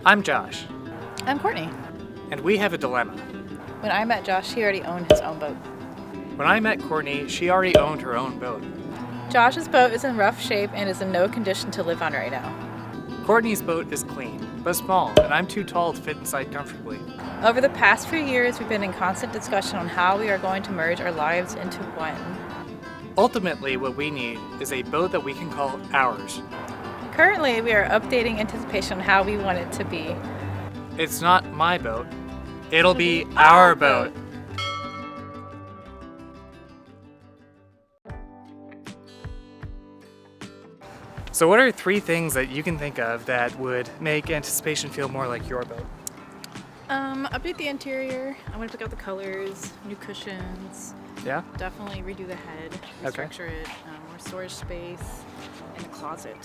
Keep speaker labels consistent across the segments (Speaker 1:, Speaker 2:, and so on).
Speaker 1: I'm Josh,
Speaker 2: I'm Courtney.
Speaker 1: and we have a dilemma.
Speaker 2: When I met Josh, he already owned his own boat.
Speaker 1: When I met Courtney, she already owned her own boat.
Speaker 2: Josh's boat is in rough shape and is in no condition to live on right now.
Speaker 1: Courtney's boat is clean, but small, and I'm too tall to fit inside comfortably.
Speaker 2: Over the past few years, we've been in constant discussion on how we are going to merge our lives into one.
Speaker 1: Ultimately, what we need is a boat that we can call ours.
Speaker 2: Currently, we are updating anticipation on how we want it to be.
Speaker 1: It's not my boat. It'll be our boat. So what are 3 things that you can think of that would make Anticipation feel more like your boat?
Speaker 2: Update the interior. I want to pick out the colors, new cushions.
Speaker 1: Yeah?
Speaker 2: Definitely redo the head,
Speaker 1: Okay.
Speaker 2: restructure it, more storage space, and a closet.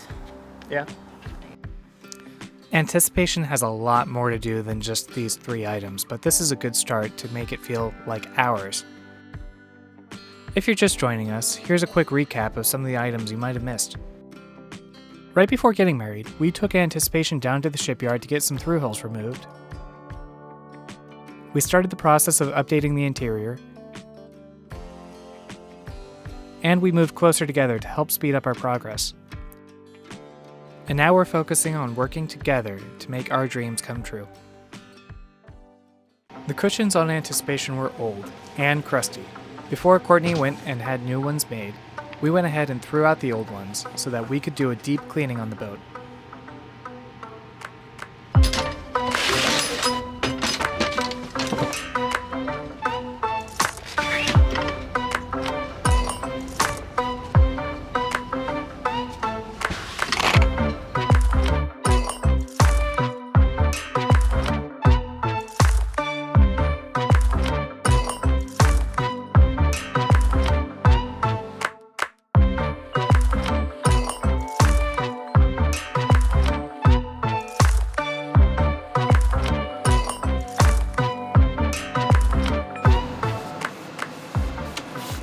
Speaker 1: Yeah. Anticipation has a lot more to do than just these 3 items, but this is a good start to make it feel like ours. If you're just joining us, here's a quick recap of some of the items you might have missed. Right before getting married, we took Anticipation down to the shipyard to get some through hulls removed. We started the process of updating the interior, and we moved closer together to help speed up our progress. And now we're focusing on working together to make our dreams come true. The cushions on Anticipation were old and crusty. Before Courtney went and had new ones made, we went ahead and threw out the old ones so that we could do a deep cleaning on the boat.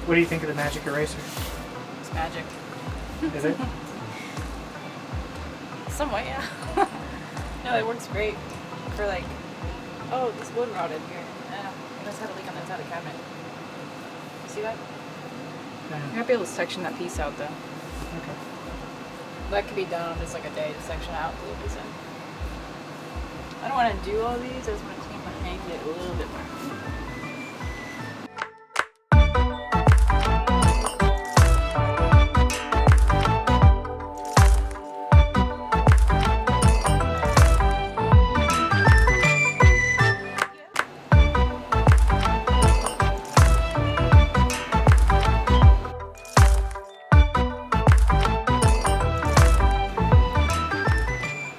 Speaker 1: What do you think of the magic eraser?
Speaker 2: It's magic.
Speaker 1: Is it?
Speaker 2: Somewhat, yeah. No, it works great for like, oh, this wood rotted here. It must have a leak on the inside of the cabinet. See that? You might be able to section that piece out though.
Speaker 1: Okay.
Speaker 2: That could be done on just like a day to section out the piece in. I don't want to do all these, I just want to clean behind it a little bit more.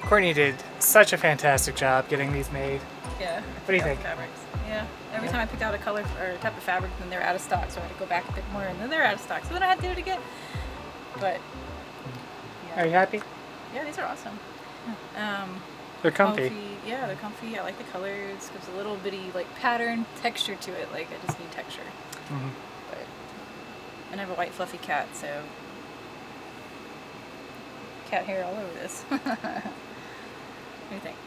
Speaker 1: Courtney did such a fantastic job getting these made.
Speaker 2: Yeah.
Speaker 1: What do you think?
Speaker 2: Fabrics. Yeah. Every time I picked out a color or a type of fabric, then they're out of stock, so I had to go back a bit more, and then they're out of stock, so then I had to do it again. But yeah.
Speaker 1: Are you happy?
Speaker 2: Yeah, these are awesome.
Speaker 1: They're comfy.
Speaker 2: Yeah, they're comfy. I like the colors. Gives a little bitty like pattern texture to it. Like I just need texture.
Speaker 1: Mm-hmm.
Speaker 2: But and I have a white fluffy cat, so cat hair all over this. What do you think?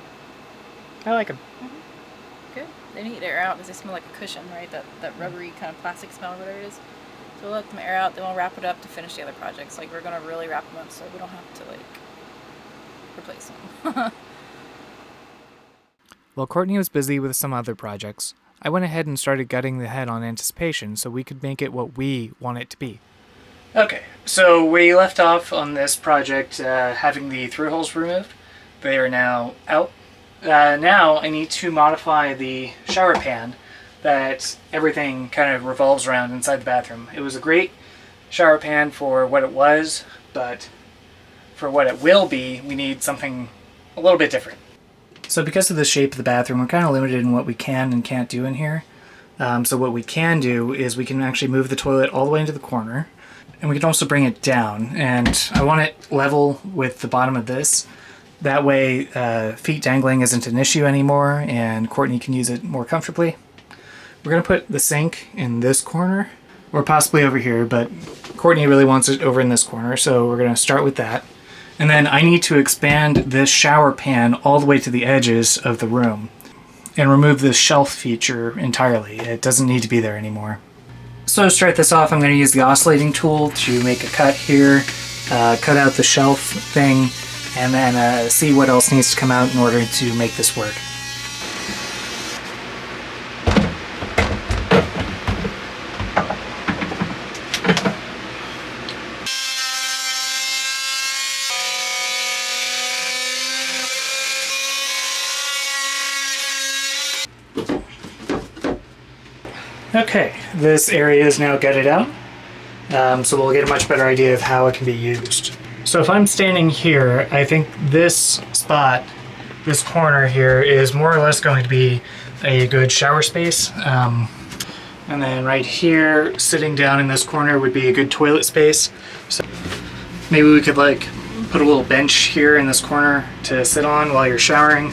Speaker 1: I like them.
Speaker 2: Mm-hmm. Good. They need to air out because they smell like a cushion, right? That rubbery kind of plastic smell, whatever it is. So we'll let them air out. Then we'll wrap it up to finish the other projects. Like we're gonna really wrap them up so we don't have to like replace them.
Speaker 1: While Courtney was busy with some other projects, I went ahead and started gutting the head on Anticipation so we could make it what we want it to be. Okay, so we left off on this project having the through hulls removed. They are now out. Now I need to modify the shower pan that everything kind of revolves around inside the bathroom. It was a great shower pan for what it was, but for what it will be, we need something a little bit different. So because of the shape of the bathroom, we're kind of limited in what we can and can't do in here. So what we can do is we can actually move the toilet all the way into the corner, and we can also bring it down. And I want it level with the bottom of this. That way feet dangling isn't an issue anymore, and Courtney can use it more comfortably. We're going to put the sink in this corner, or possibly over here, but Courtney really wants it over in this corner, so we're going to start with that. And then I need to expand this shower pan all the way to the edges of the room and remove this shelf feature entirely. It doesn't need to be there anymore. So to start this off, I'm going to use the oscillating tool to make a cut here, cut out the shelf thing, and then see what else needs to come out in order to make this work. Okay, this area is now gutted out, so we'll get a much better idea of how it can be used. So if I'm standing here, I think this spot, this corner here, is more or less going to be a good shower space. And then right here, sitting down in this corner would be a good toilet space. So maybe we could like put a little bench here in this corner to sit on while you're showering.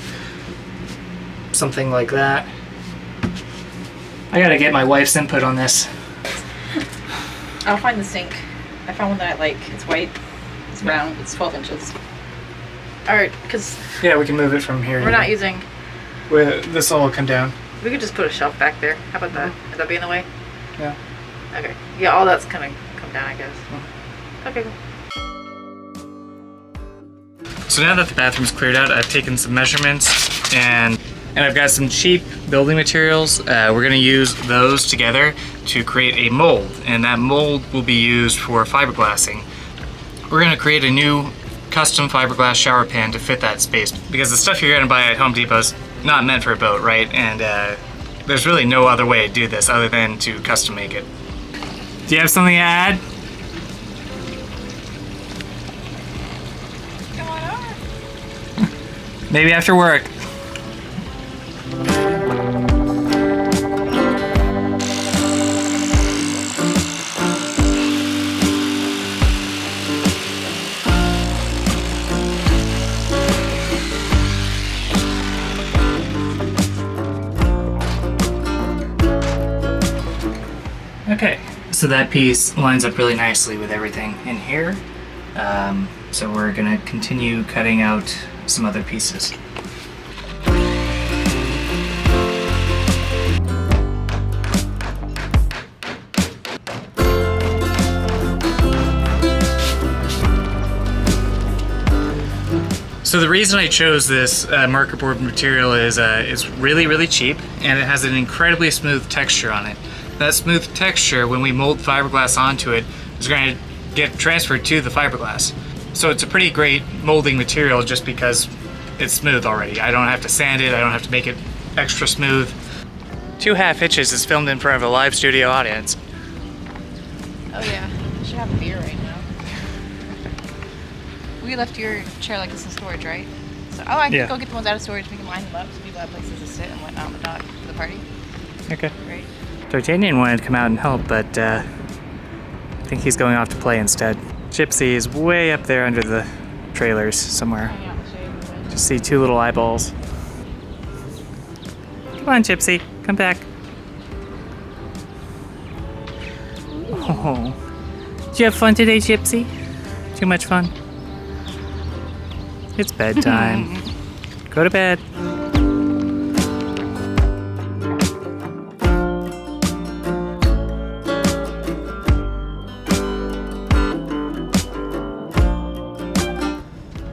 Speaker 1: Something like that. I gotta get my wife's input on this.
Speaker 2: I'll find the sink. I found one that I like. It's white. It's round. It's 12 inches. Alright, because...
Speaker 1: Yeah, we can move it from here.
Speaker 2: We're not using...
Speaker 1: This will come down.
Speaker 2: We could just put a shelf back there. How about that? Would that be in the way?
Speaker 1: Yeah.
Speaker 2: Okay. Yeah, all that's gonna come down, I guess. Okay, cool.
Speaker 1: So now that the bathroom's cleared out, I've taken some measurements and I've got some cheap building materials. We're gonna use those together to create a mold, and that mold will be used for fiberglassing. We're gonna create a new custom fiberglass shower pan to fit that space, because the stuff you're gonna buy at Home Depot is not meant for a boat, right? And there's really no other way to do this other than to custom make it. Do you have something to add?
Speaker 2: Come on over.
Speaker 1: Maybe after work. Okay, so that piece lines up really nicely with everything in here. So we're gonna continue cutting out some other pieces. So the reason I chose this marker board material is it's really, really cheap, and it has an incredibly smooth texture on it. That smooth texture, when we mold fiberglass onto it, is going to get transferred to the fiberglass. So it's a pretty great molding material just because it's smooth already. I don't have to sand it, I don't have to make it extra smooth. Two Half-Hitches is filmed in front of a live studio audience.
Speaker 2: Oh yeah, I should have a beer right now. We left your chair like this in storage, right? So, oh, I can go get the ones out of storage. We can line them up so people have places to sit and whatnot on the dock for the party.
Speaker 1: Okay.
Speaker 2: Great.
Speaker 1: D'Artagnan wanted to come out and help, but I think he's going off to play instead. Gypsy is way up there under the trailers somewhere.
Speaker 2: Hang out in the shade.
Speaker 1: Just see two little eyeballs. Come on, Gypsy, come back. Oh, did you have fun today, Gypsy? Too much fun? It's bedtime. Go to bed.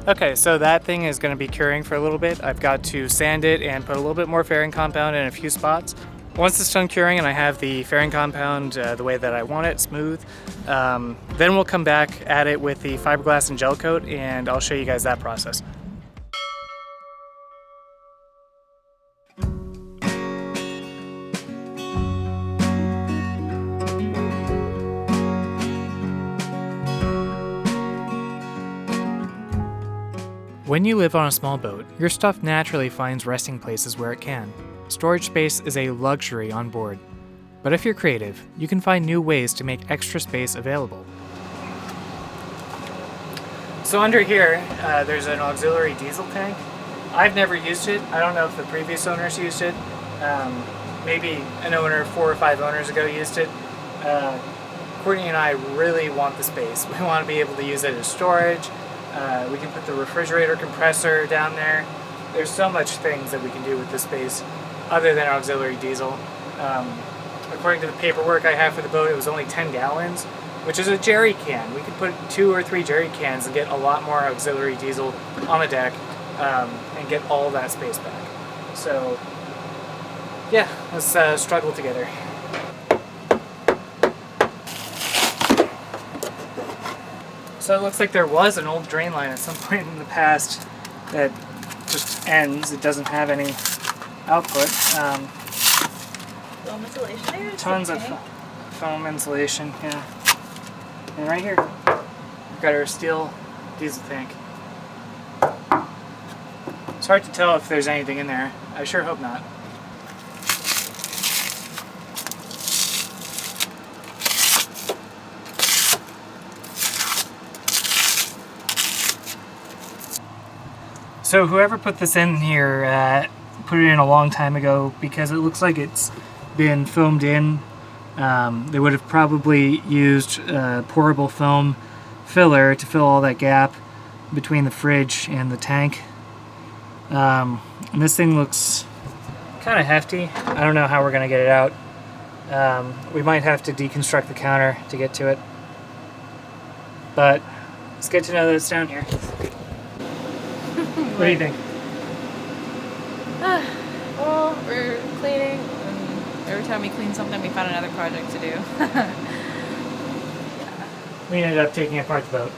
Speaker 1: Okay, so that thing is going to be curing for a little bit. I've got to sand it and put a little bit more fairing compound in a few spots. Once it's done curing and I have the fairing compound the way that I want it, smooth, then we'll come back at it with the fiberglass and gel coat, and I'll show you guys that process. When you live on a small boat, your stuff naturally finds resting places where it can. Storage space is a luxury on board. But if you're creative, you can find new ways to make extra space available. So under here, there's an auxiliary diesel tank. I've never used it. I don't know if the previous owners used it. Maybe an owner 4 or 5 owners ago used it. Courtney and I really want the space. We want to be able to use it as storage. We can put the refrigerator compressor down there. There's so much things that we can do with this space other than auxiliary diesel. According to the paperwork I have for the boat, it was only 10 gallons, which is a jerry can. We could put 2 or 3 jerry cans and get a lot more auxiliary diesel on the deck and get all that space back. So yeah, let's struggle together. So it looks like there was an old drain line at some point in the past that just ends. It doesn't have any output.
Speaker 2: Foam insulation there.
Speaker 1: Tons of foam insulation, yeah. And right here, we've got our steel diesel tank. It's hard to tell if there's anything in there. I sure hope not. So whoever put this in here put it in a long time ago because it looks like it's been foamed in. They would have probably used pourable foam filler to fill all that gap between the fridge and the tank. And this thing looks kind of hefty. I don't know how we're going to get it out. We might have to deconstruct the counter to get to it. But it's good to know that it's down here. What do you think?
Speaker 2: Well, we're cleaning, and every time we clean something, we found another project to do. Yeah.
Speaker 1: We ended up taking apart the boat.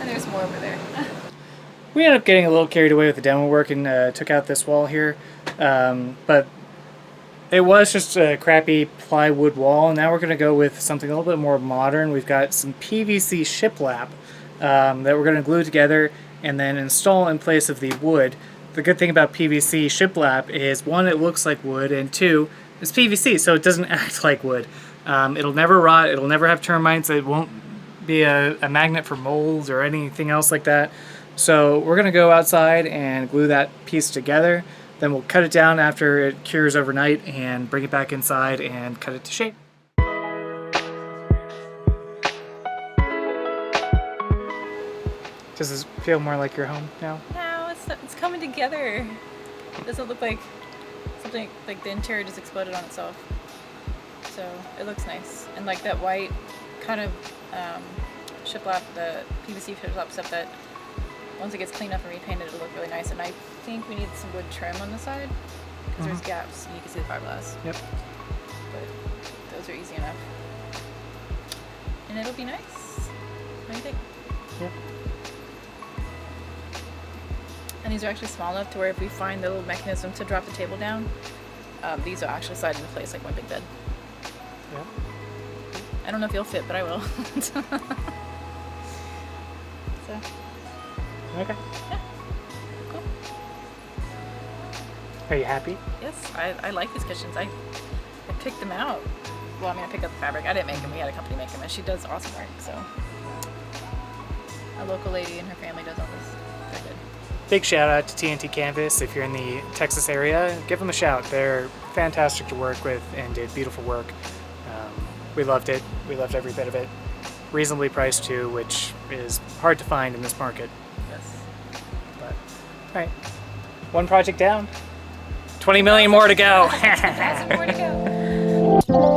Speaker 2: And there's more over there.
Speaker 1: We ended up getting a little carried away with the demo work and took out this wall here. But it was just a crappy plywood wall, and now we're going to go with something a little bit more modern. We've got some PVC shiplap that we're going to glue together and then install in place of the wood. The good thing about PVC shiplap is, 1, it looks like wood, and 2, it's PVC, so it doesn't act like wood. It'll never rot, it'll never have termites, it won't be a magnet for mold or anything else like that. So we're going to go outside and glue that piece together, then we'll cut it down after it cures overnight and bring it back inside and cut it to shape. Does this feel more like your home now?
Speaker 2: No, it's coming together. It doesn't look like something like the interior just exploded on itself. So it looks nice. And like that white kind of shiplap, the PVC shiplap stuff, that once it gets cleaned up and repainted, it'll look really nice. And I think we need some wood trim on the side because there's gaps and you can see the fiberglass.
Speaker 1: Yep.
Speaker 2: But those are easy enough. And it'll be nice. What do you think?
Speaker 1: Yep.
Speaker 2: And these are actually small enough to where if we find the little mechanism to drop the table down, these will actually slide into place like one big bed.
Speaker 1: Yeah.
Speaker 2: I don't know if you'll fit, but I will. So.
Speaker 1: Okay.
Speaker 2: Yeah. Cool.
Speaker 1: Are you happy?
Speaker 2: Yes, I like these cushions. I picked them out. Well, I mean, I picked up the fabric. I didn't make them. We had a company make them, and she does awesome work. So, a local lady and her family does all this. They're good.
Speaker 1: Big shout out to TNT Canvas. If you're in the Texas area, give them a shout. They're fantastic to work with and did beautiful work. We loved it. We loved every bit of it. Reasonably priced too, which is hard to find in this market.
Speaker 2: Yes.
Speaker 1: But, all right. One project down. 20 million more to go.
Speaker 2: 2,000 more to go.